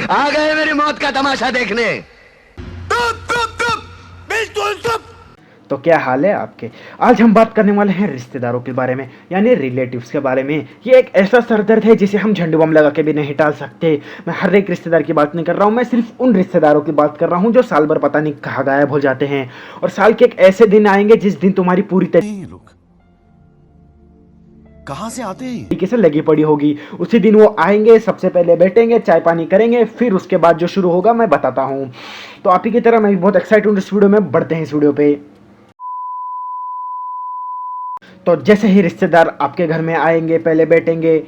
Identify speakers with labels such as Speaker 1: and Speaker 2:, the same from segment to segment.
Speaker 1: आ गए मेरी मौत का तमाशा देखने।
Speaker 2: तो क्या हाल है आपके। आज हम बात करने वाले हैं रिश्तेदारों के बारे में, यानी रिलेटिव्स के बारे में। ये एक ऐसा सरदर्द है जिसे हम झंडू बम लगा के भी नहीं टाल सकते। मैं हर एक रिश्तेदार की बात नहीं कर रहा हूँ, मैं सिर्फ उन रिश्तेदारों की बात कर रहा हूँ जो साल भर पता नहीं कहाँ गायब हो जाते हैं। और साल के एक ऐसे दिन आएंगे जिस दिन तुम्हारी पूरी
Speaker 3: कहां से आते हैं
Speaker 2: तरीके से लगी पड़ी होगी। उसी दिन वो आएंगे, सबसे पहले बैठेंगे, चाय पानी करेंगे, फिर उसके बाद जो शुरू होगा मैं बताता हूँ। तो आप ही की तरह मैं भी बहुत एक्साइटेड हूँ इस वीडियो में। बढ़ते हैं इस वीडियो पे। तो जैसे ही रिश्तेदार आपके घर में आएंगे, पहले बैठेंगे,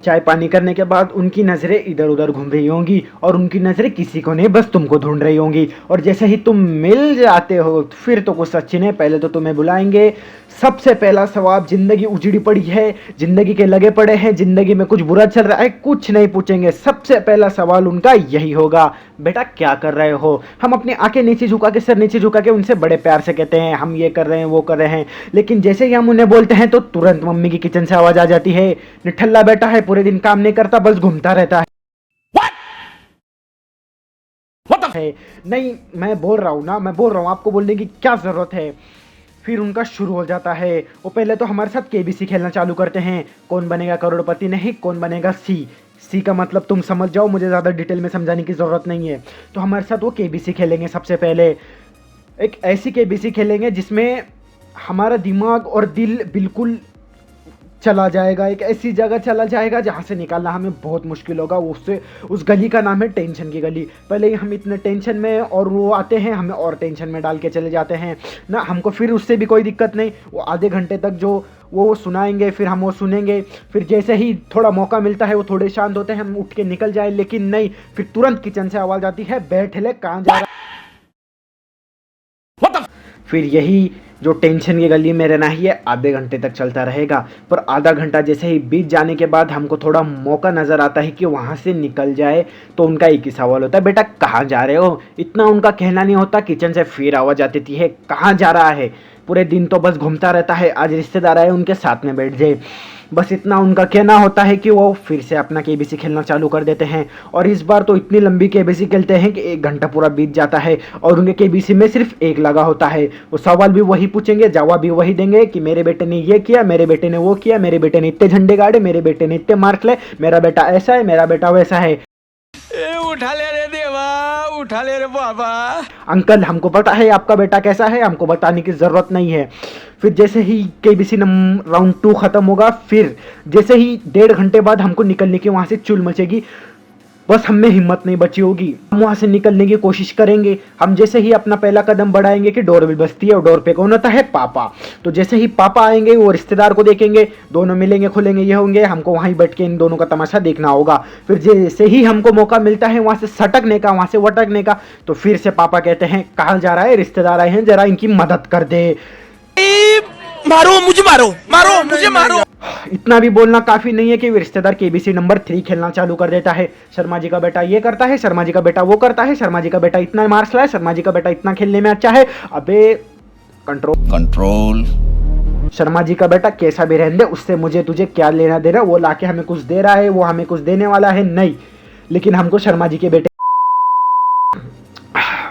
Speaker 2: चाय पानी करने के बाद उनकी नज़रें इधर उधर घूम रही होंगी और उनकी नज़रें किसी को नहीं, बस तुमको ढूंढ रही होंगी। और जैसे ही तुम मिल जाते हो फिर तो कुछ अच्छी नहीं। पहले तो तुम्हें बुलाएंगे। सबसे पहला सवाब, जिंदगी उजड़ी पड़ी है, जिंदगी के लगे पड़े हैं, जिंदगी में कुछ बुरा चल रहा है, कुछ नहीं पूछेंगे। सबसे पहला सवाल उनका यही होगा, बेटा क्या कर रहे हो। हम अपनी आंखें नीचे झुका के, सर नीचे झुका के उनसे बड़े प्यार से कहते हैं हम ये कर रहे हैं, वो कर रहे हैं। लेकिन जैसे ही हम उन्हें बोलते हैं तो तुरंत मम्मी की किचन से आवाज आ जाती है, निठल्ला बेटा है, पूरे दिन काम नहीं करता, बस घूमता रहता है। नहीं, मैं बोल रहा हूँ ना, मैं बोल रहा हूँ, आपको बोलने की क्या जरूरत है। फिर उनका शुरू हो जाता है। वो पहले तो हमारे साथ केबीसी खेलना चालू करते हैं। कौन बनेगा करोड़पति नहीं, कौन बनेगा सी का मतलब तुम समझ जाओ, मुझे ज़्यादा डिटेल में समझाने की ज़रूरत नहीं है। तो हमारे साथ वो केबीसी खेलेंगे। सबसे पहले एक ऐसी केबीसी खेलेंगे जिसमें हमारा दिमाग और दिल बिल्कुल चला जाएगा, एक ऐसी जगह चला जाएगा जहाँ से निकालना हमें बहुत मुश्किल होगा। उससे उस गली का नाम है टेंशन की गली। पहले ही हम इतने टेंशन में और वो आते हैं, हमें और टेंशन में डाल के चले जाते हैं ना। हमको फिर उससे भी कोई दिक्कत नहीं, वो आधे घंटे तक जो वो सुनाएंगे फिर हम वो सुनेंगे। फिर जैसे ही थोड़ा मौका मिलता है वो थोड़े शांत होते हैं, हम उठ के निकल जाए। लेकिन नहीं, फिर तुरंत किचन से आवाज़ आती है, बैठ ले, कहाँ जा रहा। फिर यही जो टेंशन की गली में रहना ही है आधे घंटे तक चलता रहेगा। पर आधा घंटा जैसे ही बीत जाने के बाद हमको थोड़ा मौका नज़र आता है कि वहाँ से निकल जाए। तो उनका एक ही सवाल होता है, बेटा कहाँ जा रहे हो। इतना उनका कहना नहीं होता। किचन से फिर आवाज़ आती है, कहाँ जा रहा है। पूरे दिन तो बस घूमता रहता है, आज रिश्तेदार आए उनके साथ में बैठ जाए। बस इतना उनका कहना होता है कि वो फिर से अपना केबीसी खेलना चालू कर देते हैं। और इस बार तो इतनी लंबी केबीसी खेलते हैं कि 1 घंटा पूरा बीत जाता है और उनके केबीसी में सिर्फ एक लगा होता है। वो सवाल भी वही पूछेंगे, जवाब भी वही देंगे कि मेरे बेटे ने ये किया, मेरे बेटे ने वो किया, मेरे बेटे ने इतने झंडे गाड़े, मेरे बेटे ने इतने मार्क्स ले, मेरा बेटा ऐसा है, मेरा बेटा वैसा है।
Speaker 1: उठा ले रे देवा, उठा ले रे बाबा।
Speaker 2: अंकल हमको पता है आपका बेटा कैसा है, हमको बताने की ज़रूरत नहीं है। फिर जैसे ही केबीसी राउंड 2 ख़त्म होगा, फिर जैसे ही 1.5 घंटे बाद हमको निकलने की वहाँ से चुल मचेगी। बस हम में हिम्मत नहीं बची होगी, हम वहाँ से निकलने की कोशिश करेंगे। हम जैसे ही अपना पहला कदम बढ़ाएंगे कि डोर भी बजती है और डोर पे कौन होता है, पापा। तो जैसे ही पापा आएंगे वो रिश्तेदार को देखेंगे, दोनों मिलेंगे, खुलेंगे, ये होंगे। हमको वहीं बैठ के इन दोनों का तमाशा देखना होगा। फिर जैसे ही हमको मौका मिलता है वहाँ से सटकने का, वहाँ से वटकने का, तो फिर से पापा कहते हैं कहाँ जा रहा है, रिश्तेदार आए हैं, जरा इनकी मदद कर दे।
Speaker 3: मारो मुझे, मारो मारो मुझे, मारो।
Speaker 2: इतना भी बोलना काफी नहीं है कि रिश्तेदार केबीसी नंबर 3 खेलना चालू कर देता है। शर्मा जी का बेटा ये करता है, शर्मा जी का बेटा वो करता है, शर्मा जी का बेटा इतना मार्क्स लाया, शर्मा जी का बेटा इतना खेलने में अच्छा है। अबे कंट्रोल। शर्मा जी का बेटा कैसा भी रहने दे, उससे मुझे तुझे क्या लेना देना। वो लाके हमें कुछ दे रहा है, वो हमें कुछ देने वाला है नहीं, लेकिन हमको शर्मा जी के बेटे।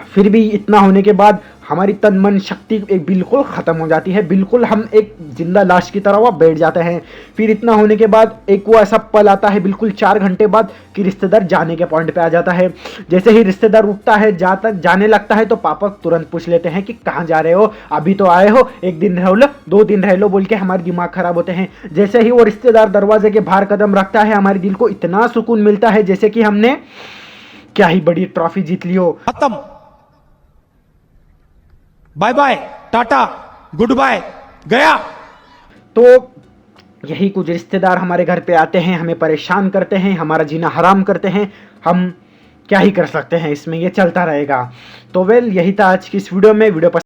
Speaker 2: फिर भी इतना होने के बाद हमारी तन मन शक्ति एक बिल्कुल ख़त्म हो जाती है। बिल्कुल हम एक जिंदा लाश की तरह वहाँ बैठ जाते हैं। फिर इतना होने के बाद एक वो ऐसा पल आता है बिल्कुल 4 घंटे बाद कि रिश्तेदार जाने के पॉइंट पे आ जाता है। जैसे ही रिश्तेदार उठता है, जाने लगता है, तो पापा तुरंत पूछ लेते हैं कि कहाँ जा रहे हो, अभी तो आए हो, 1 दिन रह लो, 2 दिन रह लो, बोल के हमारे दिमाग ख़राब होते हैं। जैसे ही वो रिश्तेदार दरवाजे के बाहर कदम रखता है, हमारे दिल को इतना सुकून मिलता है जैसे कि हमने क्या ही बड़ी ट्रॉफी जीत ली हो।
Speaker 3: खत्म, bye bye, tata, goodbye, गया।
Speaker 2: तो यही कुछ रिश्तेदार हमारे घर पे आते हैं, हमें परेशान करते हैं, हमारा जीना हराम करते हैं। हम क्या ही कर सकते हैं इसमें, ये चलता रहेगा। तो वेल यही था आज की इस वीडियो में। वीडियो